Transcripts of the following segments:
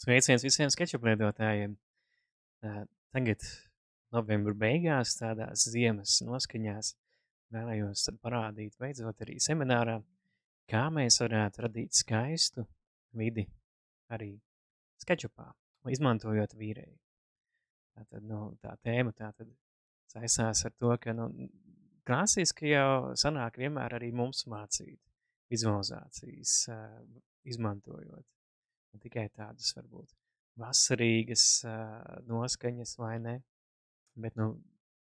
Sveiciens visiem SketchUp lietotājiem. Tagad novembra beigās tādās ziemas noskaņās vēlējos parādīt beidzot arī seminārā, kā mēs varētu radīt skaistu vidi arī SketchUpā, izmantojot vīrēju. Tātad, tā tēma tātad saistās ar to, ka, klasiski jau sanāk vienmēr arī mums mācīt vizualizācijas, izmantojot. Ne tikai tādas varbūt vasarīgas noskaņas vai ne, bet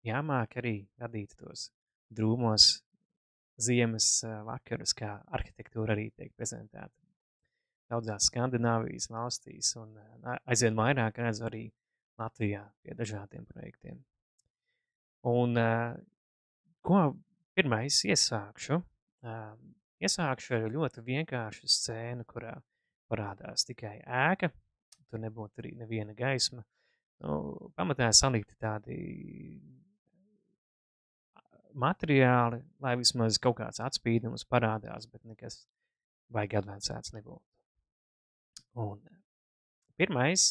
jāmāk arī radīt tos drūmos ziemas vakarus, kā arhitektūra arī tiek prezentēta daudzās Skandināvijas valstīs un aizvien vairāk redzu arī Latvijā pie dažādiem projektiem. Un ko pirmais iesākšu? Iesākšu ar ļoti vienkāršu scēnu, kurā parādās tikai ēka, tur nebūtu arī neviena gaisma. Pamatā salikti tādi materiāli, lai vismaz kaut kāds atspīdums parādās, bet nekas baigi advancēts nebūtu. Un pirmais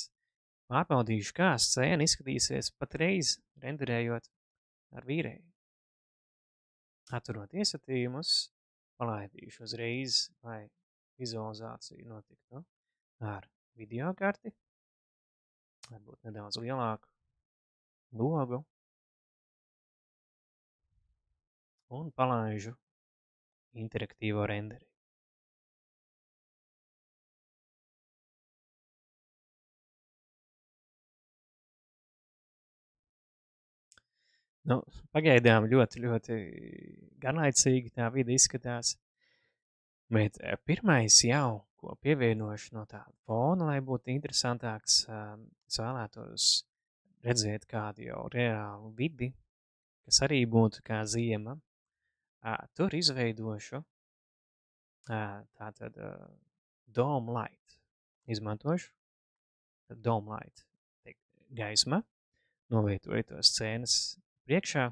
pārbaudīšu, kā scēna izskatīsies patreiz renderējot ar vīrēju. Atturot iesatījumus, palaidīšu uzreiz, lai vizualizācija notiktu ar videokarti, varbūt nedaudz lielāku logu, un palaižu interaktīvo renderi. Pagaidām ļoti garlaicīgi tā vide izskatās, bet pirmais jau, ko pievienošu no tāda fona, lai būtu interesantāks, es vēlētos redzēt kādu jau reālu vidi, kas arī būtu kā ziema. Tur izveidošu tātad dome light. Izmantošu dome light gaisma, novietoju to scēnas priekšā,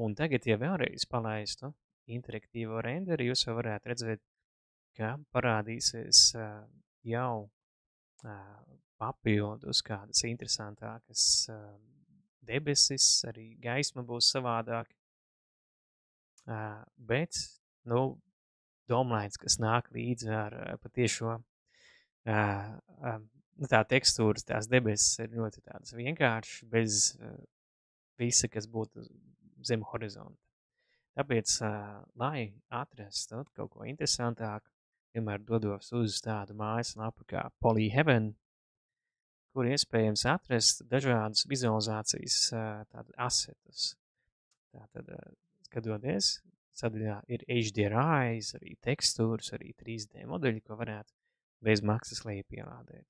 un tagad, ja vēlreiz palaistu interaktīvo renderi, jūs jau varētu redzēt, ka parādīsies jau papildus kādas interesantākas debesis, arī gaisma būs savādāk, bet, domlains, kas nāk līdzi ar patiešo, tā tekstūras, tās debesis ir ļoti tādas vienkāršas, bez visa, kas būtu zem horizonta. Tāpēc, lai atrastu kaut ko interesantāku, vienmēr dodos uz tādu mājaslapu kā Polyheaven, kur iespējams atrast dažādas vizualizācijas tātad asetus. Tātad, skatoties, sadaļā ir HDRIs, arī tekstūras, arī 3D modeļi, ko varētu bez maksas lejupielādēt.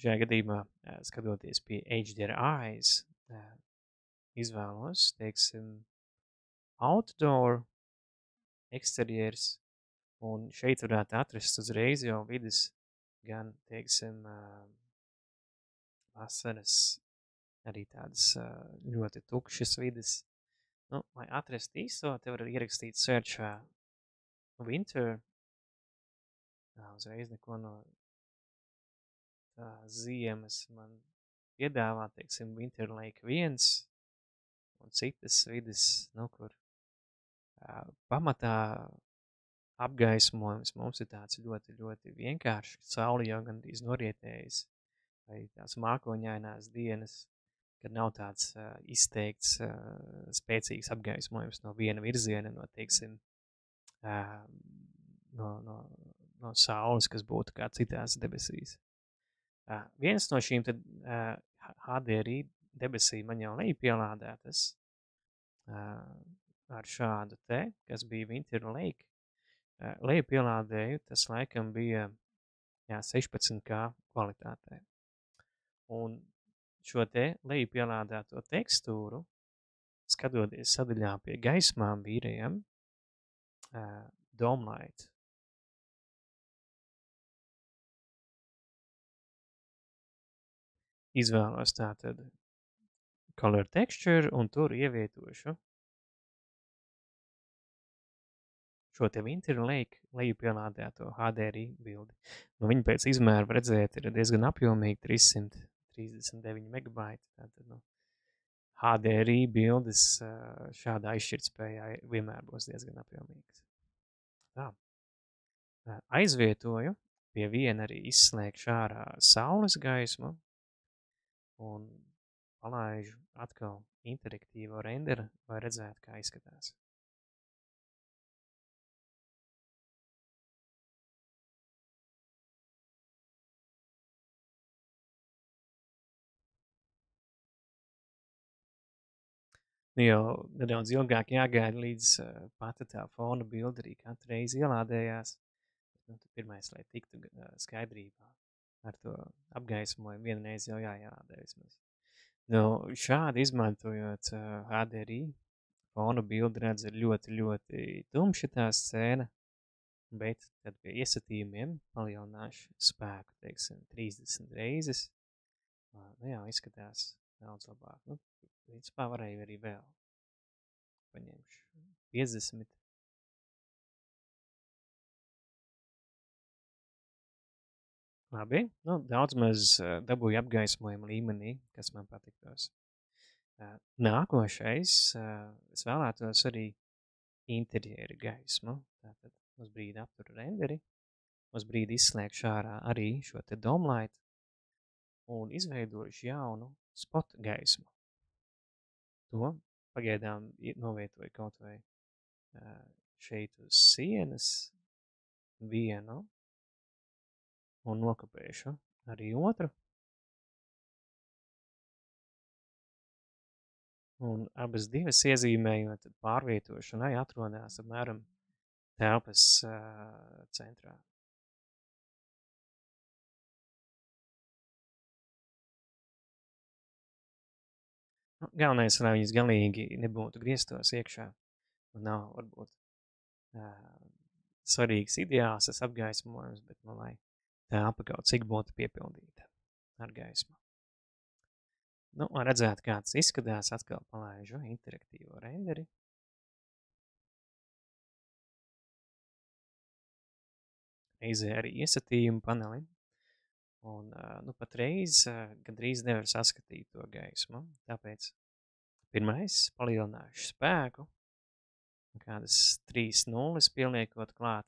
Šajā gadījumā, skatoties pie HDRIs, izvēlos, teiksim, outdoor eksterjers, un šeit varētu atrast uzreiz jau vidas gan, teiksim, vasaras, arī tādas ļoti tukšas vidas. Lai atrast īsto, te var ierakstīt searchā winter, uzreiz neko no tā ziemas man piedāvā, teiksim, Winter Lake 1 un citas vidas, kur pamatā apgaismojums mums ir tāds ļoti vienkārši, saule jau gandrīz norietējas, vai tās mākoņainās dienas, kad nav tāds izteikts spēcīgs apgaismojums no viena virziena, no, teiksim, no saules, kas būtu kā citās debesīs. Viens no šīm tad HDRI debesīm man jau lejupielādētas ar šādu te, kas bija Winter Lake. Lejupielādēju, tas laikam bija 16K kvalitātē. Un šo te lejupielādēto tekstūru, skatoties sadaļā pie gaismām vīriem, dome light. Izvēlos tātad color texture un tur ievietošu šo te Winter Lake lejupielādēto HDRI bildi. Nu, viņa pēc izmēra var redzēt ir diezgan apjomīga, 339 megabaiti. Tātad, nu, HDRI bildes šādā izšķirtspējā vienmēr būs diezgan apjomīgas. Tā. Aizvietoju pie viena arī izslēgšu ārā saules gaismu un palaižu atkal interaktīvo renderu, lai redzētu, kā izskatās. Nu jau nedaudz ilgāk jāgaida, līdz pati tā fona bilde arī katru reizi ielādējās. Nu, tad pirmais, lai tiktu skaidrībā ar to apgaismojumu, vienreiz jau jāielādē vismaz. Nu, šādi izmantojot HDRI, fona bildi redz ir ļoti, ļoti tumša tā scēna, bet tad pie iesatījumiem palielināšu spēku, teiksim, 30 reizes. Nu jā, izskatās daudz labāk. Nu, principā varēju arī vēl. Paņemšu 50. Labi, nu, daudz maz dabūju apgaismojumu līmenī, kas man patiktos. Nākošais, es vēlētos arī interjera gaismu. Tātad uz brīdi apturu renderi, uz brīdi izslēgšu ārā arī šo te domlight un izveidojuši jaunu spot gaismu. To pagaidām novietoju kaut vai šeit uz sienas vienu un nokopēšu arī otru. Un abas divas iezīmējot, tad pārvietošanai atrodās apmēram telpas centrā. Nu, galvenais, lai viņas galīgi nebūtu grieztos iekšā. Un nav varbūt svarīgs ideāls, tas apgaismojums, bet nu, lai telpa kaut cik būtu piepildīta ar gaismu. Nu, lai redzētu, kā tas izskatās, atkal palaižu interaktīvo renderi. Reizē arī iesatījumu paneli. Un, nu, patreiz gandrīz nevar saskatīt to gaismu. Tāpēc pirmais palielināšu spēku, kādas 3 nulles pieliekot klāt.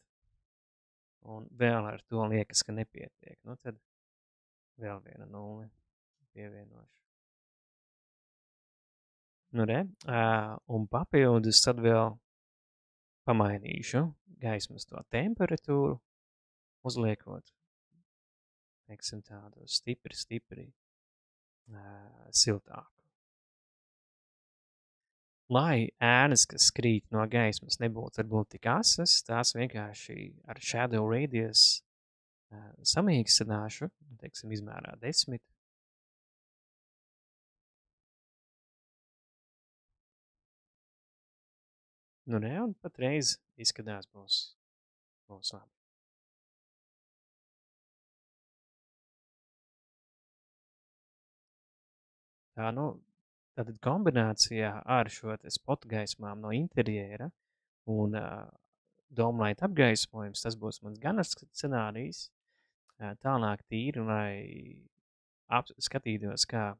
Un vēl ar to liekas, ka nepietiek. Nu, tad vēl viena nulle pievienošu. Nu, re, un papildus tad vēl pamainīšu gaismas to temperatūru, uzliekot, teiksim, tādu stipri siltāku. Lai ēnas, kas krīt no gaismas, nebūtu varbūt tik asas, tās vienkārši ar shadow radius samīkstināšu, teiksim, izmērā 10. Nu, ne, un patreiz izskatās būs labi. Tā, nu, tātad kombinācijā ar šo te spot gaismām no interjera un domlight apgaismojums, tas būs mans ganas scenārijs. Tālāk tīri, lai skatītos, kā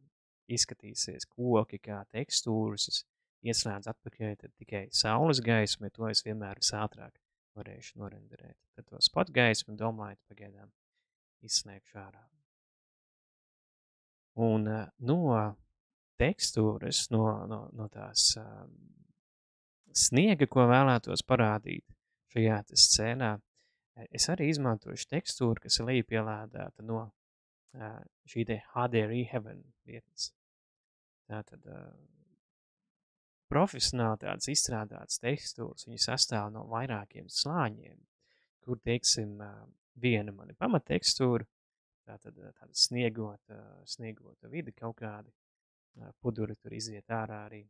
izskatīsies koki, kā tekstūras, es ieslēdzu atpakaļ tad tikai saules gaismu, jo to es vienmēr visātrāk varēšu norenderēt. Tad to spot gaismu domlight pagaidām izslēgšu ārā. Un no tekstūras, no tās sniega, ko vēlētos parādīt šajā scēnā, es arī izmantošu tekstūru, kas ir lejupielādēta no šī te HDRI Heaven vietnes. Tātad profesionāli tāds izstrādāts tekstūras, viņi sastāv no vairākiem slāņiem, kur, teiksim, viena mani pamattekstūra, tātad tāda sniegota vide kaut kādi, puduri tur iziet ārā arī.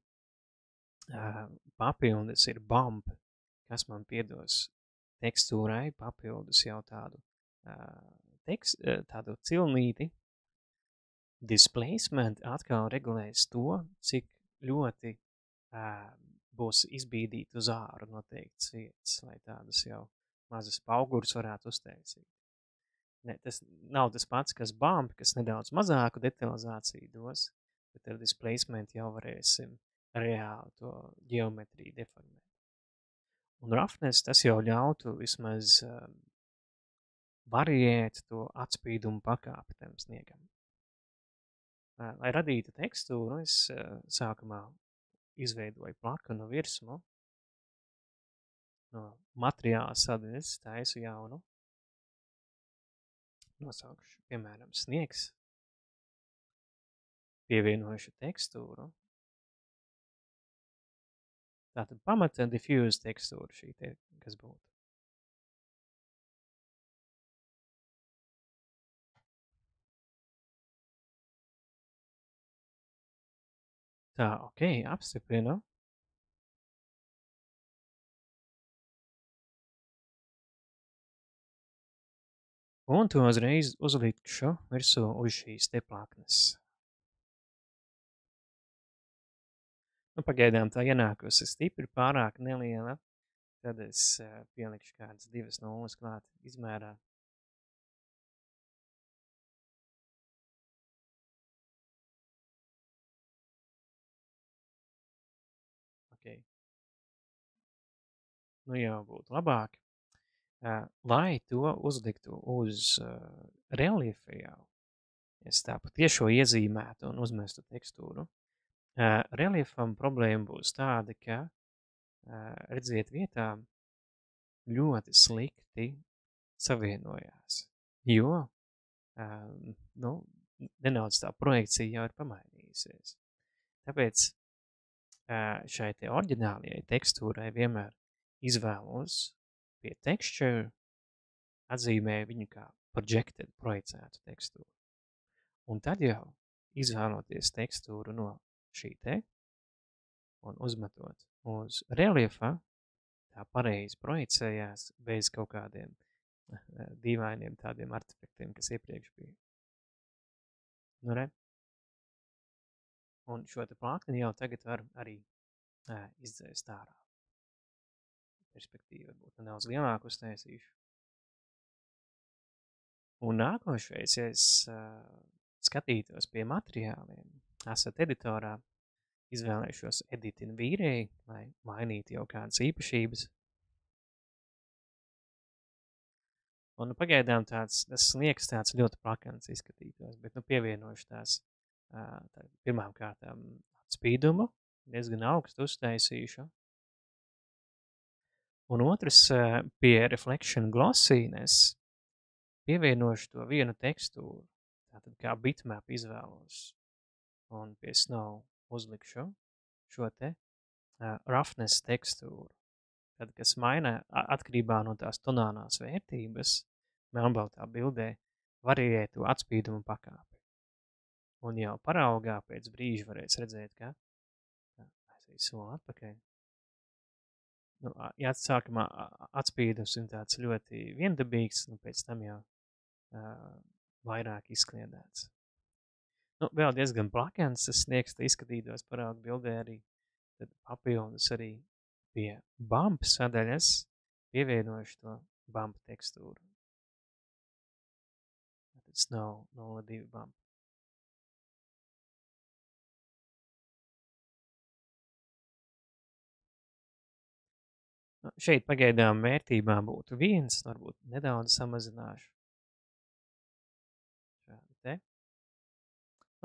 Papildus ir bump, kas man piedos tekstūrai, papildus jau tādu cilnīti. Displacement atkal regulēs to, cik ļoti būs izbīdīti uz āru noteikts vietas, lai tādas jau mazas paugurus varētu uztaisīt. Ne, tas nav tas pats, kas bump, kas nedaudz mazāku detalizāciju dos, bet ar displacement jau varēsim reāli to ģeometriju deformēt. Un roughness tas jau ļautu vismaz variēt to atspīdumu pakāpi tam sniegam. Lai radītu tekstūru, es sākumā izveidoju plakanu virsmu. No materiāla sadaļas taisu jaunu. Nosaukšu, piemēram, sniegs. Pievienojuši tekstūru. Tātad pamata diffuse tekstūra šī te, kas būtu. Tā, ok, apstiprinu. Un to uzreiz uzlikšu virsū uz šīs te plaknes. Nu, pagaidām tā ienākusi stipri pārāk neliela, tad es pielikšu kādas 2 nulles klāt izmērā. Ok. Nu jau būtu labāk. Lai to uzliktu uz reliefa jau, es tā patiešo iezīmētu un uzmestu tekstūru. Reliefam problēma būs tāda, ka, redziet, vietām ļoti slikti savienojās, jo, nu, nedaudz tā projekcija jau ir pamainījusies. Tāpēc šai te oriģinālajai tekstūrai vienmēr izvēlos pie texture atzīmēju viņu kā projected, projicētu tekstūru. Un tad jau izvēloties tekstūru no šī te un uzmetot uz reliefa, tā pareizi projicējās bez kaut kādiem dīvainiem tādiem artefaktiem, kas iepriekš bija. Nu, re? Un šo te plākni jau tagad var arī izdzēst ārā. Perspektīva varbūt nedaudz lielāku uztaisīšu. Un nākošais, ja es skatītos pie materiāliem, esat editorā, izvēlēšos edit in V-Ray, lai mainītu jau kādas īpašības. Un nu, pagaidām tas sniegs tāds ļoti plakans izskatītos, bet nu pievienošu tās pirmām kārtām atspīdumu, diezgan augstu uztaisīšu. Un otrs pie reflection glossīnes pievienošu to vienu tekstūru, tātad kā bitmap izvēlos. Un pie snow uzlikšu šo te roughness tekstūru, tad, kas maina atkarībā no tās tonālās vērtības, melnbaltā bildē variē to atspīdumu pakāpi. Un jau paraugā pēc brīža varēs redzēt, ka es soli atpakaļ. Nu, ja sākumā atspīdums ir tāds ļoti viendabīgs, nu pēc tam jau vairāk izkliedēts. Nu, vēl diezgan plakens tas sniegs, tā izskatītos paraugu bildē arī, tad papildus arī pie bump sadaļas pievienojuši to bump tekstūru. Tas nav 0,2 bump. Nu, šeit pagaidām vērtībā būtu 1, varbūt nedaudz samazināšu. Šādi te.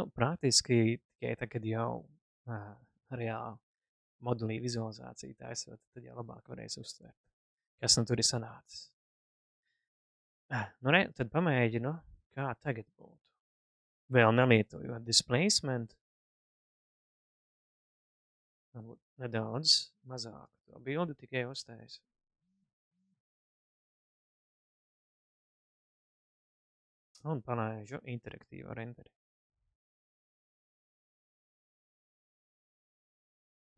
Nu, praktiski tikai tagad jau reāli modelī vizualizācija taisot, tad jau labāk varēs uztvert, kas nu tur ir sanācis. Nu, re, tad pamēģinu, kā tagad būtu. Vēl nelietojot displacement, varbūt nedaudz mazāk to bildi tikai uztaisu. Un palaižu interaktīvo renderi.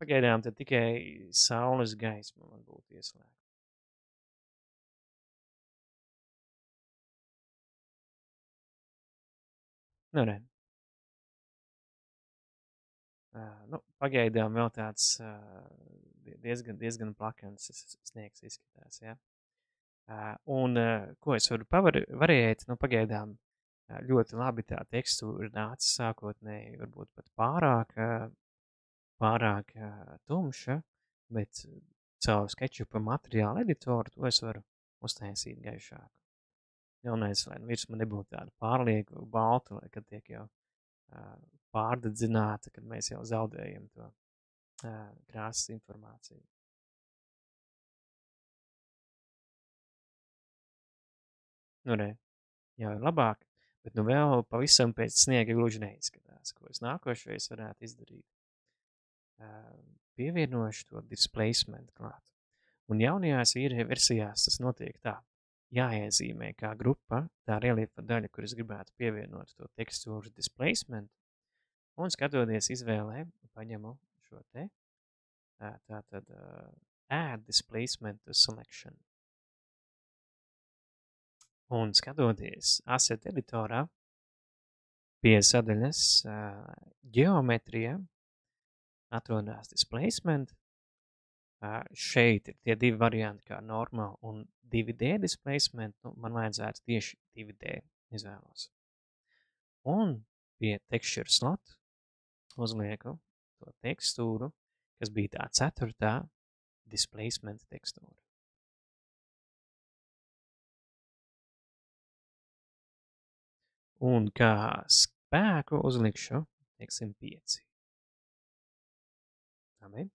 Pagaidām tad tikai saules gaisma man būtu ieslēgta. Nu, re. Nu, pagaidām vēl tāds diezgan plakans sniegs izskatās, ja. Un ko es varu variēt, nu pagaidām ļoti labi tā tekstūra nāca sākotnēji, varbūt pat pārāk tumša, bet caur SketchUpa materiālu editoru to es varu uztaisīt gaišāku. Jaunais, lai virsma nebūtu tāda pārlieku balta, lai kad tiek jau pārdedzināta, kad mēs jau zaudējam to krāsas informāciju. Nu, re, jau ir labāk, bet nu vēl pavisam pēc sniega gluži neizskatās, ko es nākošais varētu izdarīt. Pievienošu to displacement klāt. Un jaunajās versijās tas notiek tā. Jāiezīmē kā grupa tā reliefa daļa, kur es gribētu pievienot to tekstūras displacement, un skatoties izvēlē, paņemu šo te, tātad add displacement to selection. Un skatoties asset editorā, pie sadaļas geometrija atrodās displacement. Šeit ir tie divi varianti kā normal un 2D displacement. Nu, man vajadzētu tieši 2D izvēlos. Un pie texture slot uzlieku to tekstūru, kas bija tā 4. displacement tekstūra. Un kā spēku uzlikšu, teiksim, 5. Labi.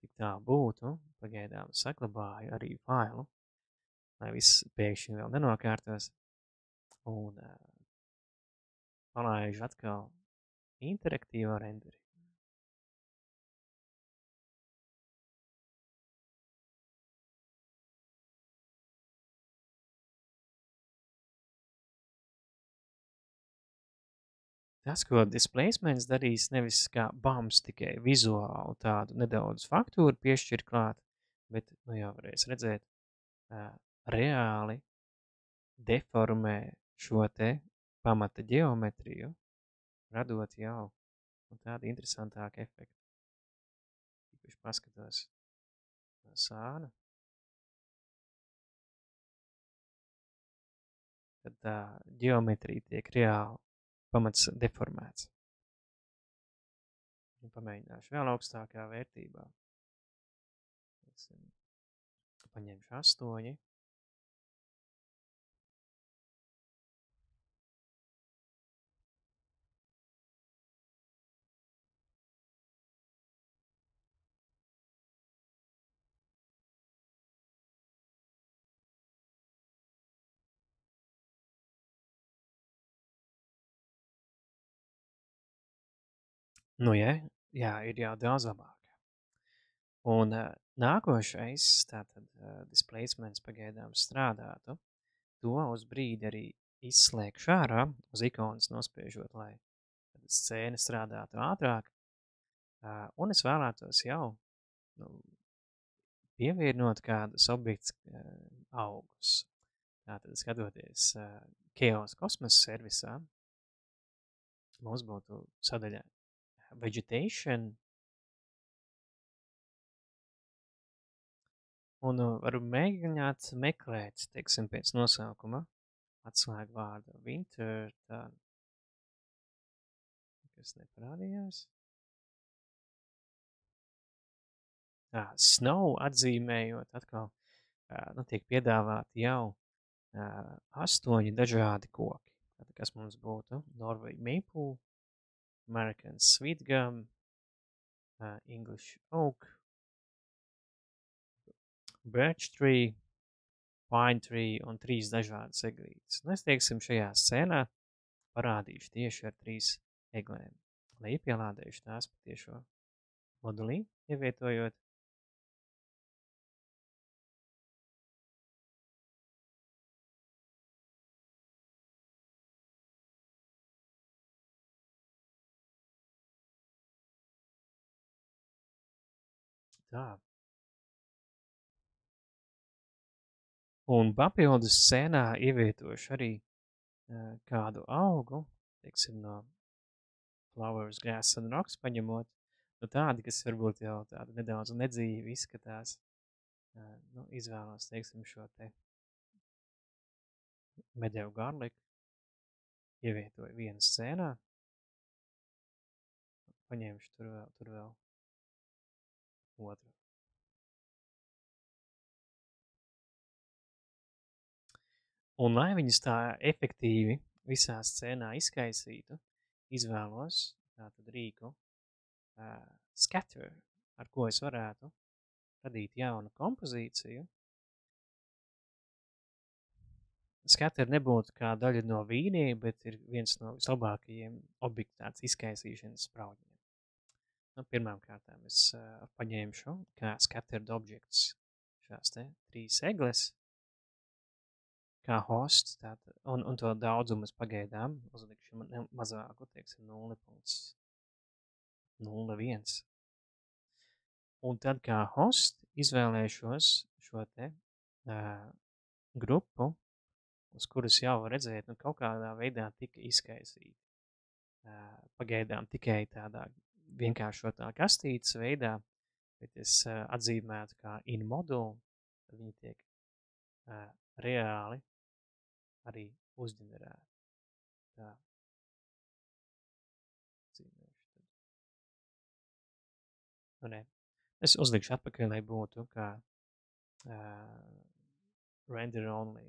Tik tā būtu, pagaidām saglabāju arī failu, lai viss pēkšņi vēl nenokārtos. Un palaižu atkal interaktīvo renderi. Tas, ko displacements darīs, nevis kā bams tikai vizuālu tādu nedaudz faktūru piešķir klāt, bet, nu jau varēs redzēt, reāli deformē šo te pamata ģeometriju, radot jau tādu interesantāku efektu. Īpaši paskatos sānu. Tad tā ģeometrija tiek reāli pamats deformēts. Un pamēģināšu vēl augstākā vērtībā. Paņemšu 8. Nu, jā, ir jau daudz labāk. Un nākošais, tātad displacements pagaidām strādātu, to uz brīdi arī izslēgšu ārā, uz ikonas nospiežot, lai scēna strādātu ātrāk. Un es vēlētos jau pievienot kādus objektus augus. Tātad skatoties Chaos Cosmos servisā, mums būtu sadaļā Vegetation, un varu mēģināt meklēt, teiksim, pēc nosaukuma atslēgu vārdu winter, tā, kas neparādījās. Snow atzīmējot atkal, tiek piedāvāti jau 8 dažādi koki. Tātad, kas mums būtu? Norway Maple, American Sweet Gum, English Oak, Birch Tree, Pine Tree un 3 dažādas eglītes. Un es, teiksim, šajā scēnā parādīšu tieši ar 3 eglēm. Lai iepielādējuši tās patiešo modulī, ievietojot. Tā. Un papildus scēnā ievietošu arī kādu augu, teiksim, no Flowers, Grass and Rocks paņemot, Nu, tādi, kas varbūt jau tādi nedaudz nedzīvi izskatās, nu, izvēlos, teiksim, šo te medēvu garliku, ievietoju vienu scēnā, paņemšu tur vēl otru. Un, lai viņus tā efektīvi visā scēnā izkaisītu, izvēlos tātad rīku scatter, ar ko es varētu radīt jaunu kompozīciju. Scatter nebūtu kā daļa no vīniem, bet ir viens no vislabākajiem objektu tāds izkaisīšanas sprauģiem. Nu, pirmām kārtām es paņemšu kā scattered objects šās te 3 egles, kā hosts, tātad, un to daudzumu es pagaidām uzlikšu mazāku, teiksim, 0,01. Un tad kā host izvēlēšos šo te grupu, uz kuras jau redzēt, nu, kaut kādā veidā tika izkaisīti. Pagaidām tikai tādā vienkāršotā kastītes veidā, bet es atzīmētu kā in module, tad viņi tiek reāli arī uzģenerēti. Tā. Atzīmēšu tad. Nu, ne. Es uzlikšu atpakaļ, lai būtu kā render only.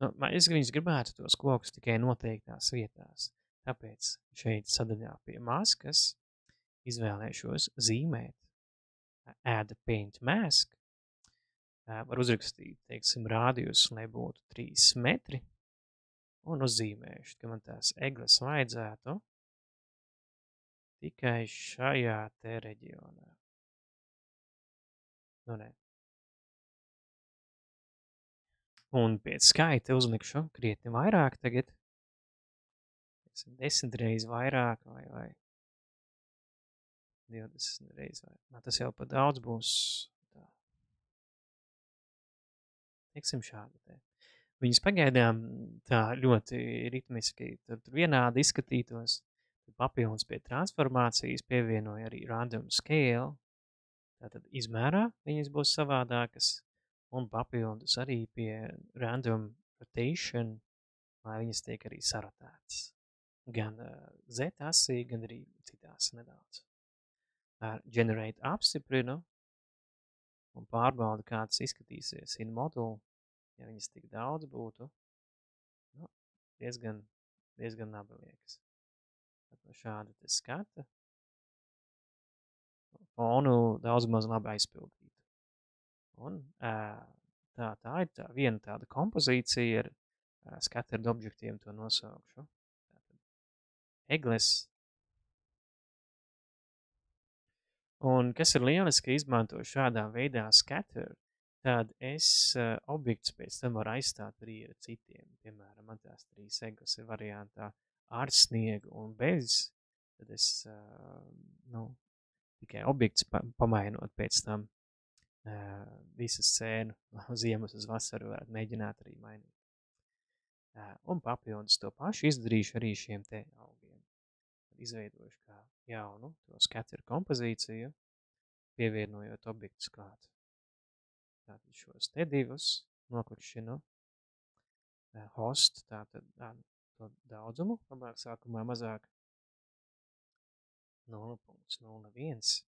Nu, es viņus gribētu tos kokus tikai noteiktās vietās. Tāpēc šeit sadaļā pie maskas izvēlēšos zīmēt add paint mask. Var uzrakstīt, teiksim, rādījus, lai būtu 3 metri. Un uzzīmēšu, ka man tās egles vajadzētu tikai šajā te reģionā. Nu, ne. Un pēc skaita uzlikšu krietni vairāk tagad. 10 reiz vairāk vai 20 reiz vairāk. Nā, tas jau pa daudz būs. Tā. Teiksim šādi te. Viņas pagaidām tā ļoti ritmiski tur vienādi izskatītos. Papildus pie transformācijas pievienoja arī random scale. Tātad izmērā viņas būs savādākas. Un papildus arī pie random rotation, lai viņas tiek arī saratētas. Gan Z-asī, gan arī citās nedaudz. Generate apstiprinu un pārbaudu, kāds izskatīsies in module, ja viņas tik daudz būtu. Nu, diezgan nabeliekas. Tad šāda te skata fonu daudz maz labi aizpildītu. Un tā ir tā viena tāda kompozīcija ar scattered objektiem, to nosaukšu. Egles. Un kas ir lieliski, izmanto šādā veidā scatter, tad es objekts pēc tam varu aizstāt arī ar citiem. Piemēram, man tās 3 egles ir variantā ar sniegu un bez, tad es tikai objekts pamainot pēc tam visu scēnu ziemas uz vasaru varētu mēģināt arī mainīt. Un papildus to pašu izdarīšu arī šiem te augiem. Izveidošu kā jaunu to scatter kompozīciju, pievienojot objektus klāt. Tātad šos te divus noklikšķinu host, tātad to daudzumu, labāk sākumā mazāk 0,01.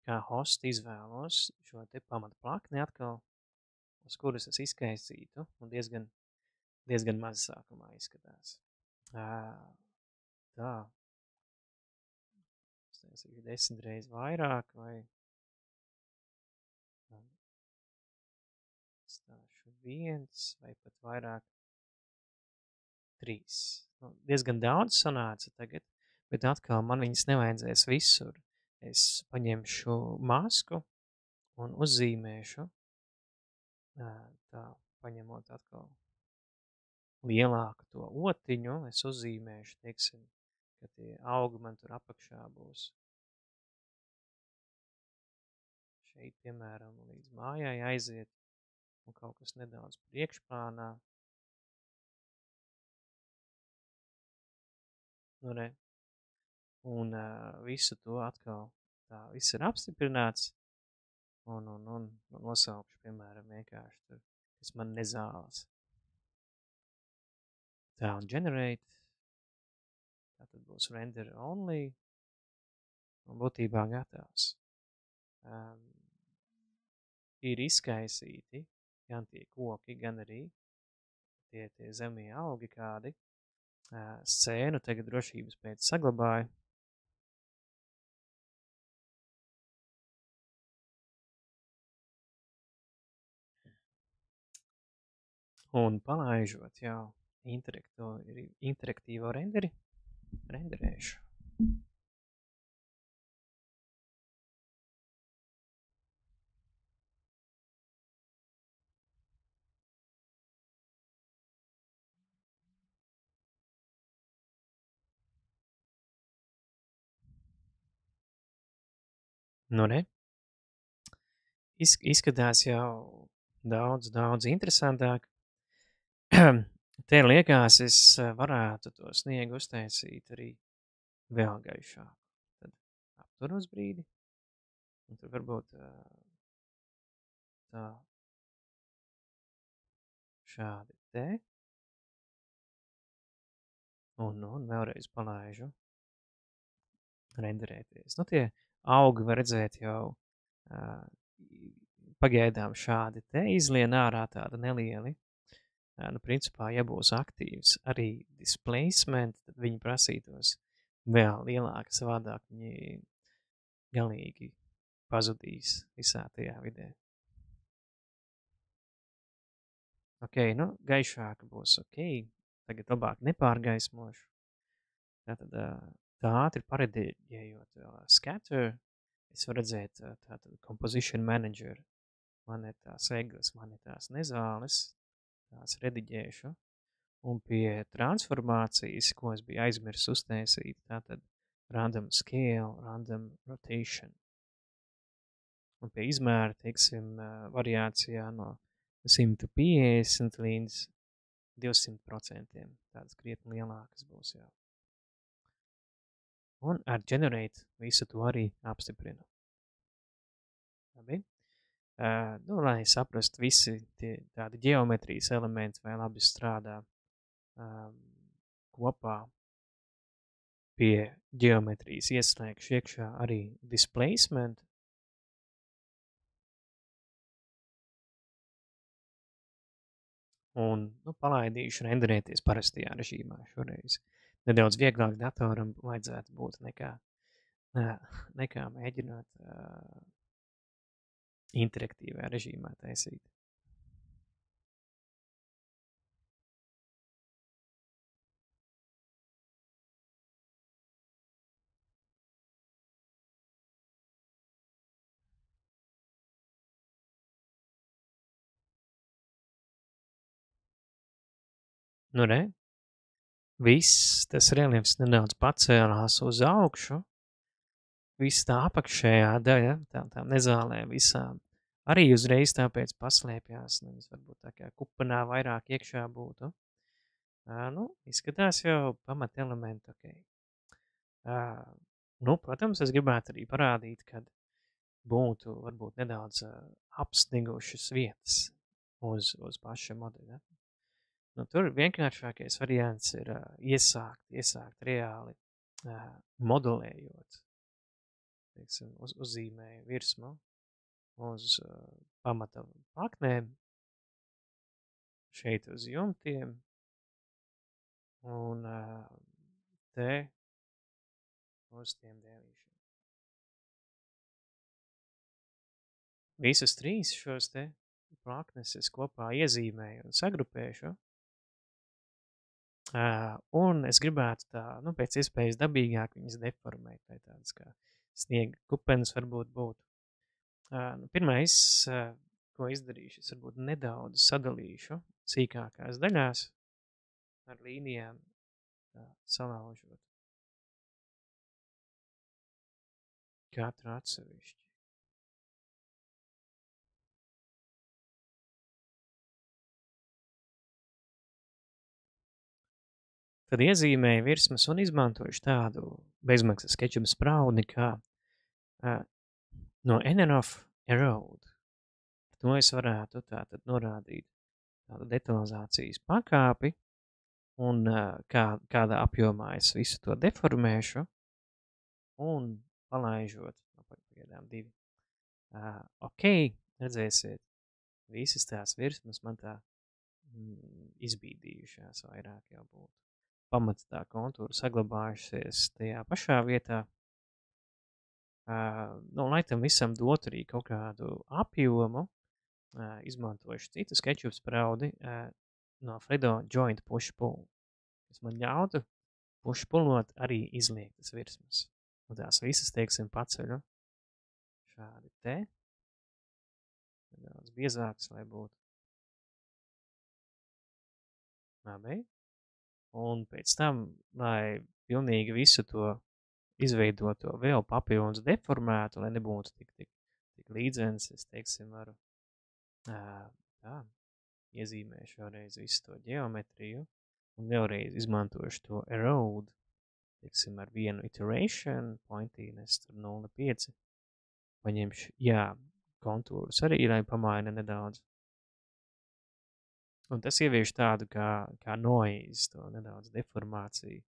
Kā host izvēlos šo te pamata plakni atkal, uz kuras es izkaisītu, un diezgan maz sākumā izskatās. Tā. Es 10 reiz vairāk vai stāšu 1 vai pat vairāk 3. Nu, diezgan daudz sanāca tagad, bet atkal man viņas nevajadzēs visur. Es paņemšu masku un uzzīmēšu, tā paņemot atkal lielāku to otiņu, es uzzīmēšu, teiksim, ka tie augi man tur apakšā būs. Šeit, piemēram, līdz mājai aiziet un kaut kas nedaudz priekšplānā. Nu, ne. Un visu to atkal tā viss ir apstiprināts, un nosaukšu, piemēram, vienkārši tur, kas man nezāles. Tā, un generate, tā tad būs render only, un būtībā gatavs. Ir izkaisīti gan tie koki, gan arī tie zemie augi kādi. Scēnu tagad drošības pēc saglabāju. Un palaižot jau interaktīvo renderēšu. Nu, ne? Izskatās jau daudz interesantāk. Te liekas, es varētu to sniegu uztaisīt arī vēl gaišāku. Tad aptur uz brīdi. Un tur varbūt tā šādi te. Un vēlreiz palaižu renderēties. Nu, tie augi var redzēt jau pagaidām šādi te izlien ārā tāda nelieli. Nu, principā, ja būs aktīvs arī displacement, tad viņi prasītos vēl lielāka, savādāk viņi galīgi pazudīs visā tajā vidē. Ok, nu, gaišāka būs ok. Tagad labāk nepārgaismošu. Tātad tā ātri paredēģējot scatter, es varu redzēt tātad composition manager. Man ir tās egles, man ir tās nezāles, tās rediģēšu. Un pie transformācijas, ko es biju aizmirsis uztaisīt, tātad random scale, random rotation. Un pie izmēra, teiksim, variācijā no 150 līdz 200%. Tādas krietni lielākas būs jau. Un ar generate visu to arī apstiprinu. Labi. Nu, lai saprast visi tie tādi ģeometrijas elementi vai labi strādā kopā pie ģeometrijas ieslēgšu iekšā arī displacement. Un palaidīšu renderēties parastajā režīmā šoreiz. Nedaudz vieglāk datoram vajadzētu būt nekā mēģināt interaktīvā režīmā taisīt. Nu, re? Viss tas reliefs nedaudz pacēlās uz augšu. Viss tā apakšējā daļa, tā nezālē visām, arī uzreiz tāpēc paslēpjās, nevis varbūt tā kā kupanā vairāk iekšā būtu. Nu, izskatās jau pamat elementi, ok. Nu, protams, es gribētu arī parādīt, kad būtu varbūt nedaudz apsnigušas vietas uz paša modeļa. Nu, tur vienkāršākais variants ir iesākt reāli modelējot, teiksim, uzzīmēju virsmu uz pamata paknēm, šeit uz jumtiem un te uz tiem dēlīšiem. Visus trīs šos te paknes es kopā iezīmēju un sagrupēšu. Un es gribētu tā, pēc iespējas dabīgāk viņas deformēt, lai tādas kā sniega kupenes varbūt būtu. Pirmais, ko izdarīšu, es varbūt nedaudz sadalīšu sīkākās daļās ar līnijām salaužot. Katru atsevišķi. Tad iezīmēju virsmas un izmantojuši tādu bezmaksas sketchup spraudni, kā No Enough Erode. To es varētu tātad norādīt tādu detalizācijas pakāpi un kādā apjomā es visu to deformēšu un palaižot, pagaidām 2. Ok, redzēsiet, visas tās virsmas man tā izbīdījušās vairāk jau būtu. Pamats tā kontūra saglabājušies tajā pašā vietā. Lai tam visam dot arī kaut kādu apjomu, izmantojuši citu SketchUp spraudi no Fredo Joint Push Pull, kas man ļautu push pullot arī izliektas virsmas. Un tās visas, teiksim, paceļu šādi te. Nedaudz biezākas, lai būtu. Labi. Un pēc tam, lai pilnīgi visu to izveidoto vēl papildus deformētu, lai nebūtu tik līdzenis, es, teiksim, varu tā, iezīmēšu vēlreiz visu to ģeometriju un vēlreiz izmantošu to erode, teiksim, ar vienu iteration, pointīnes tur 0,5. Paņemšu, kontūrus arī, lai pamaina nedaudz. Un tas ievieš tādu kā noise, to nedaudz deformāciju,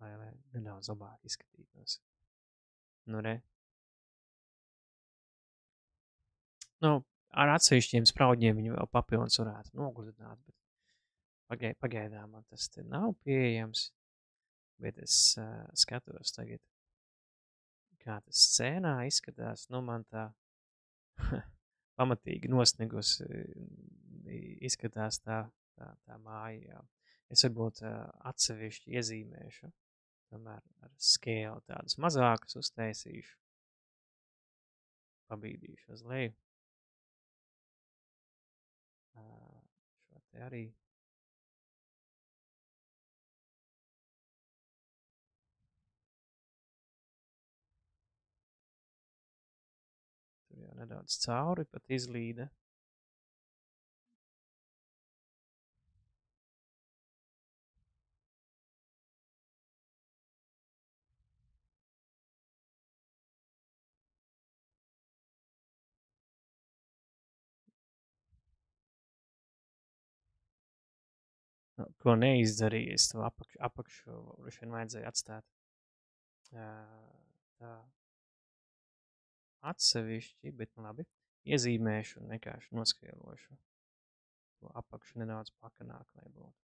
lai nedaudz labāk izskatītos. Nu, re. Ar atsevišķiem spraudņiem viņu vēl papildus varētu nogludināt, bet pagaidām man tas te nav pieejams, bet es skatos tagad, kā tas scēnā izskatās. Man tā pamatīgi nosnigus izskatās tā māja. Jā. Es varbūt atsevišķi iezīmēšu, tomēr ar scale tādus mazākus uztaisīšu, pabīdīšu uz leju. Šo te arī. Tur jau nedaudz cauri pat izlīda. Ko neizdarīju, es to apakšu vien vajadzēja atstāt tā atsevišķi, bet labi, iezīmēšu un vienkārši noskielošu to apakšu nedaudz pakanāk, lai būtu.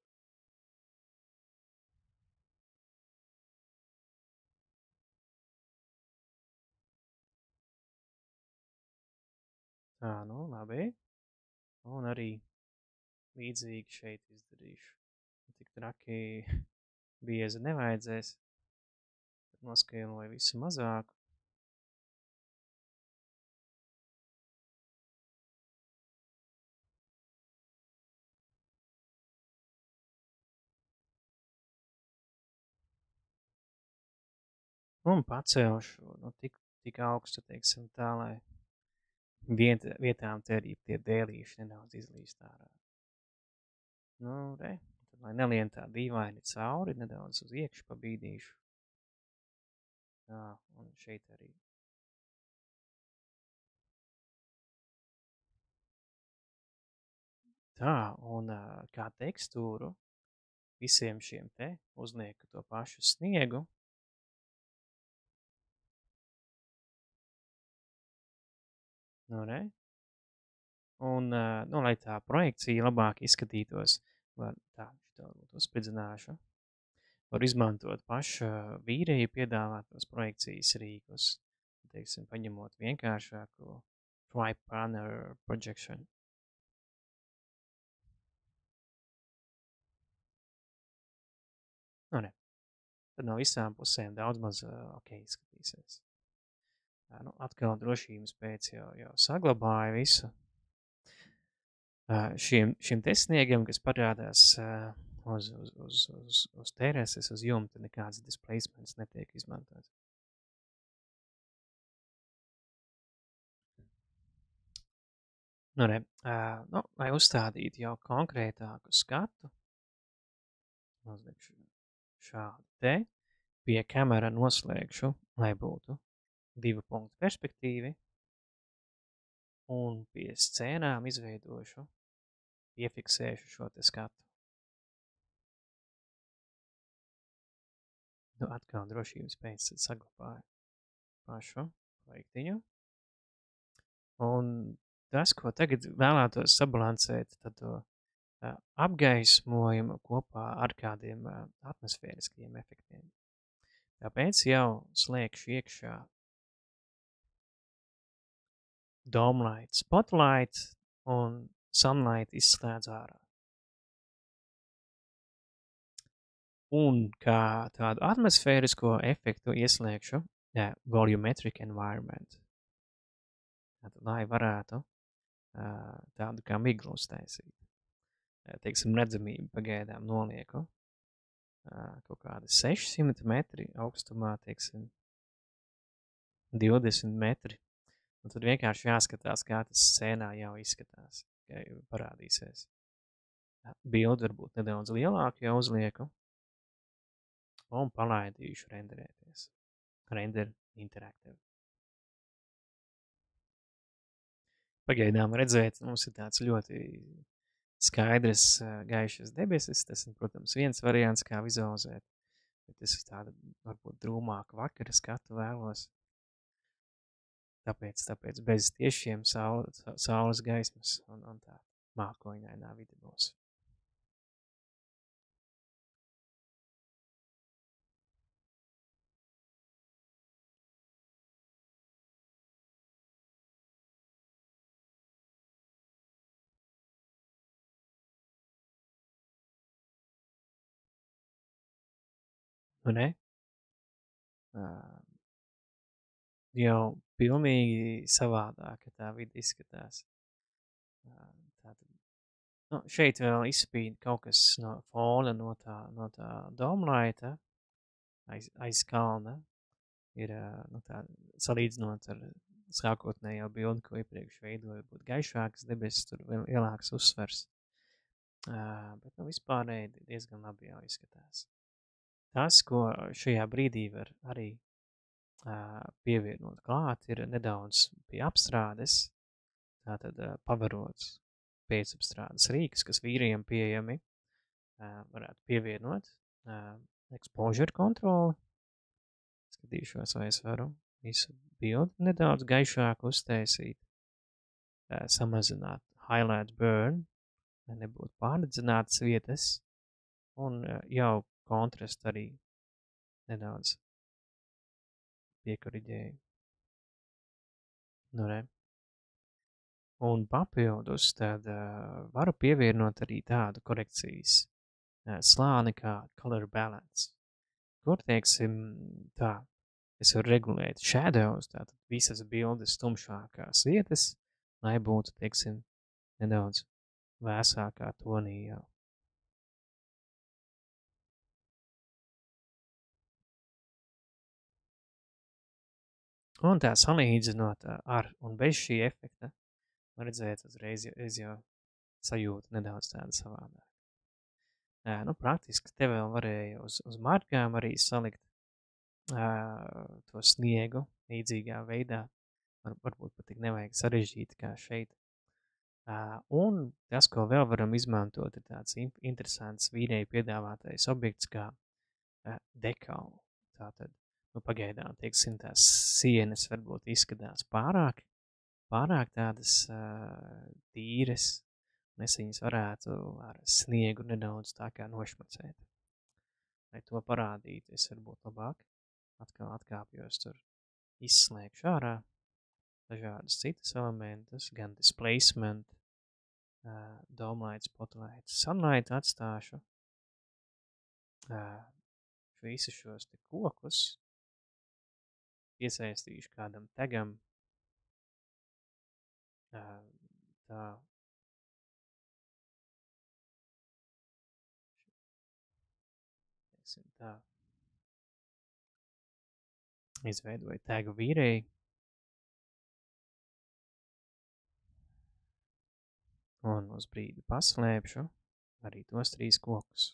Tā, labi. Un arī līdzīgi šeit izdarīšu. Tik traki biezi nevajadzēs. Tad noskieloju visu mazāku. Un pacelšu tik augstu, teiksim tā, lai vietām te arī tie dēlīši nedaudz izlīst ārā. Tad, lai nelien tā dīvaini cauri, nedaudz uz iekšu pabīdīšu. Tā, un šeit arī. Tā, un kā tekstūru visiem šiem te uzlieku to pašu sniegu. Un, lai tā projekcija labāk izskatītos, tā varbūt uzspridzināšu, var izmantot paša vīrēja piedāvātos projekcijas rīkus, teiksim, paņemot vienkāršāku Tri-Planar Projection. Tad no visām pusēm daudz maz ok izskatīsies. Atkal drošības pēc jau saglabāju visu. Šim te sniegam, kas parādās uz terases, uz jumta, nekāds displacements netiek izmantots. Lai uzstādītu jau konkrētāku skatu, mazliet šādi te, pie kamera noslēgšu, lai būtu 2 punktu perspektīvi, un pie scēnām izveidošu, piefiksēšu šo te skatu. Nu, atkal drošības pēc saglabāju pašu projektiņu. Un tas, ko tagad vēlētos sabalansēt, tad to apgaismojumu kopā ar kādiem atmosfēriskiem efektiem. Tāpēc jau slēgšu iekšā Domelight, Spotlight un Sunlight izslēdz ārā. Un kā tādu atmosfērisko efektu ieslēgšu Volumetric Environment. Tātad, lai varētu tādu kā miglu uztaisīt. Teiksim, redzamību pagaidām nolieku kaut kādi 600 metri augstumā, teiksim, 20 metri. Un tad vienkārši jāskatās, kā tas scēnā jau izskatās, ja parādīsies. Bildi varbūt nedaudz lielāku jau uzlieku un palaidīšu renderēties. Render Interactive. Pagaidām redzēt, mums ir tāds ļoti skaidrs, gaišas debesis. Tas ir, protams, viens variants, kā vizualizēt. Bet tas ir tāda, varbūt, drūmāka vakara skatu vēlos. Tāpēc bez tiešiem saules gaismas un tā mākoņainā vide būs. Nu, ne? Jau pilnīgi savādāk, tā vide izskatās. Tātad, nu, šeit vēl izspīd kaut kas no fona, no tā Domelighta aiz kalna. Ir, nu, tā, salīdzinot ar sākotnējo bildi, ko iepriekš veidoja, būt gaišākas debesis, tur vēl lielāks uzsvers. Bet, nu, vispārēji diezgan labi jau izskatās. Tas, ko šajā brīdī var arī pievienot klāt, ir nedaudz pie apstrādes, tātad pavarot pēcapstrādes rīkus, kas vīriem pieejami, varētu pievienot exposure kontroli. Skatīšos, vai es varu visu bildi nedaudz gaišāk uztaisīt, samazināt highlight burn, lai nebūtu pārredzinātas vietas, un jau kontrastu arī nedaudz piekoriģēju. Nu, ne? Un papildus tad varu pievienot arī tādu korekcijas slāni kā color balance, kur, teiksim, tā, es varu regulēt shadows, tātad visas bildes tumšākās vietas, lai būtu, teiksim, nedaudz vēsākā tonī jau. Un tā salīdzinot ar un bez šī efekta, var redzēt uzreiz jau sajūtu nedaudz tāda savādāk. Nu, praktiski te vēl varēja uz markām arī salikt to sniegu līdzīgā veidā. Varbūt pat tik nevajag sarežģīt kā šeit. Un tas, ko vēl varam izmantot, ir tāds interesants vīrēji piedāvātais objekts kā dekalu. Tātad, nu, pagaidām, teiksim, tās sienas varbūt izskatās pārāk tādas tīras, un es viņas varētu ar sniegu nedaudz tā kā nošmacēt. Lai to parādītu, es varbūt labāk atkal atkāpjos tur, izslēgšu ārā dažādas citas elementus, gan displacement, Domelight, Spotlight, Sunlight atstāšu, visu šos te kokus piesaistīšu kādam tagam, tā, tā, izveidoju tagu vīrēji, un uz brīdi paslēpšu arī tos 3 kokus.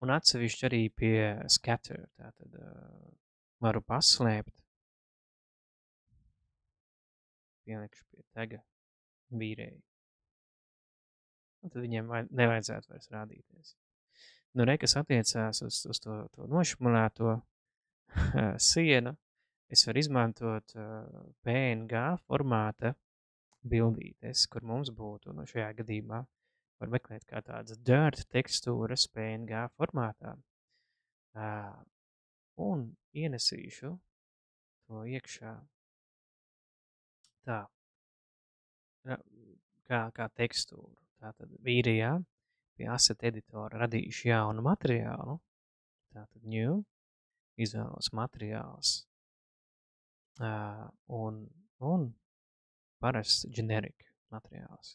Un atsevišķi arī pie scatter, tātad varu paslēpt, pielikšu pie taga vīrēji. Un tad viņiem nevajadzētu vairs rādīties. Nu, kas attiecās uz to nošmulēto sienu, es varu izmantot PNG formāta bildītes, kur mums būtu, no šajā gadījumā, var meklēt kā tādas dirt tekstūras PNG formātā. Un ienesīšu to iekšā tā, kā tekstūru. Tātad vīrijā pie asset editora radīšu jaunu materiālu. Tātad new, izvēlos materiāls un parasts generic materiāls.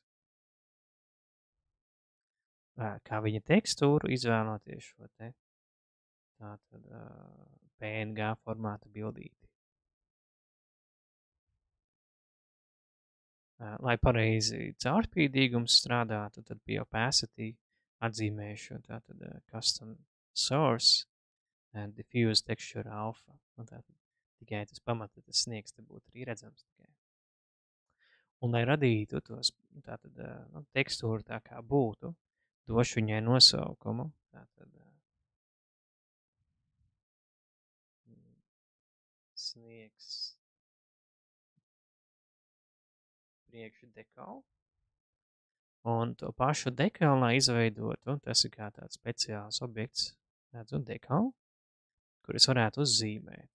Kā viņa tekstūru izvēloties šo te tātad PNG formāta bildīti. Lai pareizi caurspīdīgums strādātu, tad pie opacity atzīmēšu tātad custom source and diffuse texture alpha. Un tātad tikai tas pamata, tas sniegs te būtu arī redzams tikai. Un lai radītu tos tātad tekstūru tā kā būtu, došu viņai nosaukumu. Tātad sniegs priekšu dekalu. Un to pašu dekalu, lai izveidotu, tas ir kā tāds speciāls objekts, redzu dekalu, kur es varētu uzzīmēt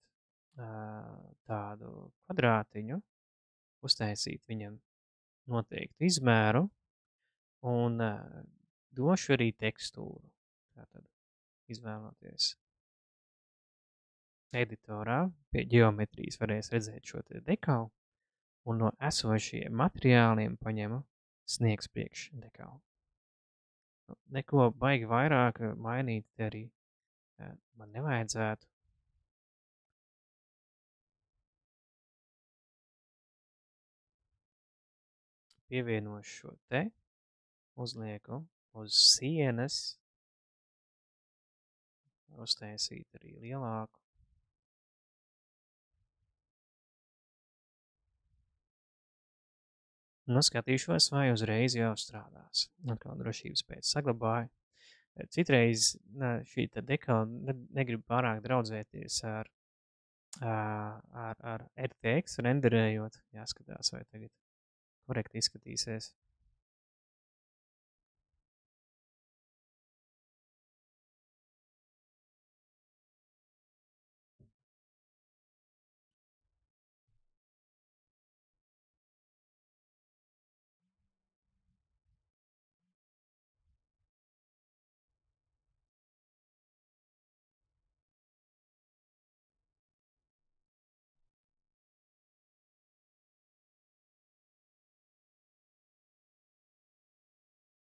tādu kvadrātiņu, uztaisīt viņam noteiktu izmēru un došu arī tekstūru. Tātad izvēloties editorā pie ģeometrijas varēs redzēt šo te dekalu un no esošajiem materiāliem paņemu sniegs priekš dekalu. Neko baigi vairāk mainīt te arī man nevajadzētu. Pievienošu šo te, uzlieku uz sienas, uztaisīt arī lielāku. Nu, skatīšos, vai uzreiz jau strādās. Atkal drošības pēc saglabāju. Citreiz šī dekala negrib pārāk draudzēties ar RTX renderējot. Jāskatās, vai tagad korekti izskatīsies.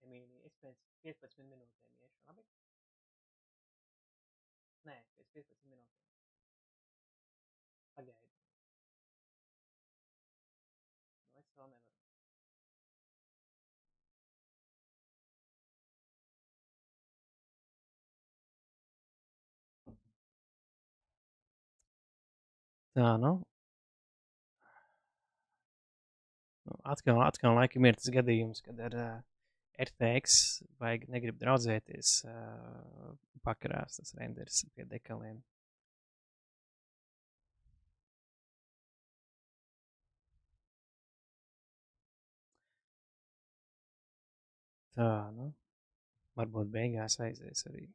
Emīlija, es pēc 15 minūtēm iešu, labi? Nē, pēc 15 minūtēm. Pagaidi. Nu, es vēl nevaru. Tā, nu. Atkal laikam ir tas gadījums, kad ar RTX vajag negrib draudzēties pakarās tas renders pie dekaliem. Tā, nu. Varbūt beigās aizies arī.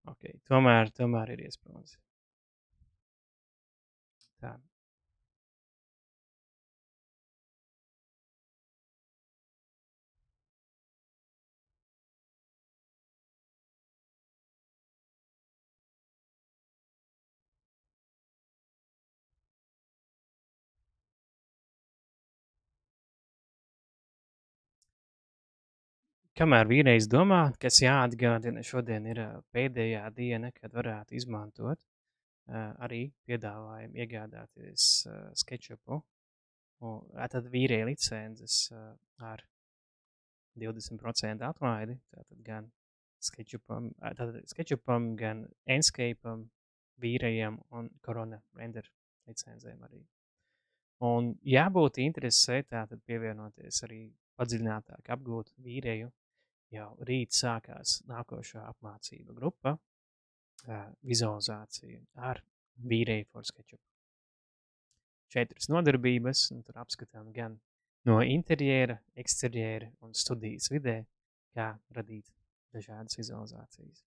Ok, tomēr ir iespējams. Tā. Kamēr vīrējs domā, kas jāatgādina, šodien ir pēdējā diena, kad varētu izmantot, arī piedāvājam iegādāties SketchUpu. Tad vīrēja licences ar 20% atlaidi, tātad gan SketchUpam, gan Enscapeam, vīrējam un Corona render licencēm arī. Un jābūt interesē, tātad pievienoties arī padziļinātāk apgūt vīrēju, jau rīt sākās nākošā apmācība grupa, vizualizācija ar vīrēju for SketchUp. 4 nodarbības, un tur apskatām gan no interjera, eksterjera un studijas vidē, kā radīt dažādas vizualizācijas.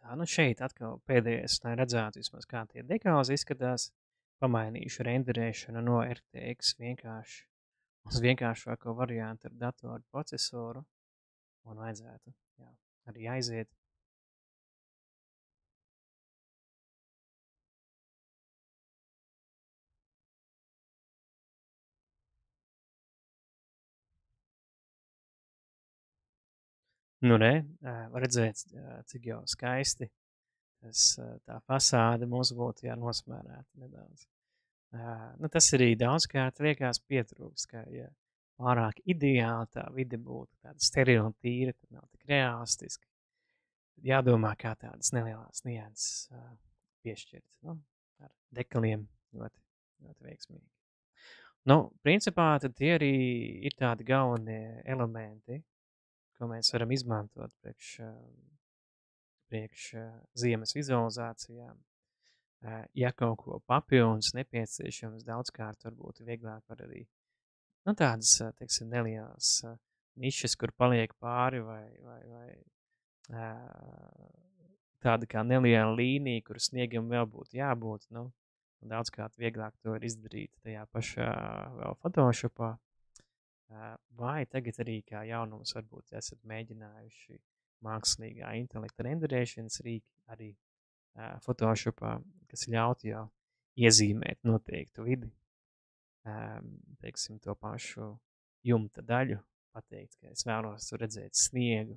Tā, nu šeit atkal pēdējais, lai redzētu vismaz kā tie dekāzi izskatās, pamainīšu renderēšanu no RTX vienkārši uz vienkāršāko variantu ar datoru procesoru, un vajadzētu arī aiziet. Nu re, var redzēt, cik jau skaisti tā fasāde mums būtu nosmērēta nedaudz. Nu, tas arī daudzkārt liekas pietrūks, ka pārāk ideāli tā vide būtu tāda sterila tīra, tad nav tik realistiski. Tad jādomā, kā tādas nelielas nianses piešķirt. Nu, ar dekaliem ļoti, ļoti veiksmīgi. Nu, principā tad tie arī ir tādi galvenie elementi, ko mēs varam izmantot priekš ziemas vizualizācijām. Ja kaut ko papildus nepieciešams, daudzkārt varbūt vieglāk var arī tādas, teiksim, nelielas nišas, kur paliek pāri vai tāda kā neliela līnija, kur sniegam vēl būtu jābūt, nu, daudzkārt vieglāk to ir izdarīt tajā pašā vēl Photoshopā. Vai tagad arī kā jaunums varbūt esat mēģinājuši mākslīgā intelekta renderēšanas rīki arī Photoshopā, kas ļaut jau iezīmēt noteiktu vidi, teiksim, to pašu jumta daļu, pateikt, ka es vēlos redzēt sniegu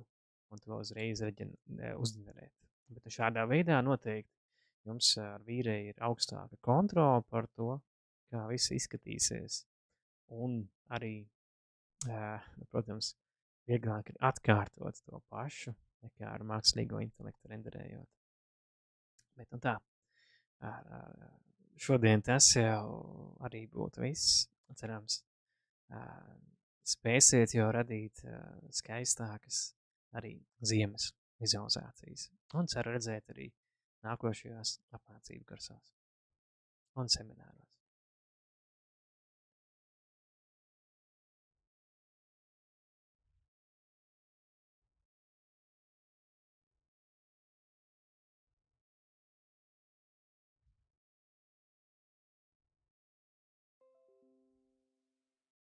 un to uzreiz uzģenerēt. Bet šādā veidā noteikti jums ar vīrēju ir augstāka kontrola par to, kā viss izskatīsies, un arī, protams, vieglāk ir atkārtot to pašu, nekā ar mākslīgo intelektu renderējot. Bet tā, šodien tas jau arī būtu viss, cerams, spēsiet jau radīt skaistākas arī ziemas vizualizācijas. Un ceru redzēt arī nākošajās apmācību kursās un semināros.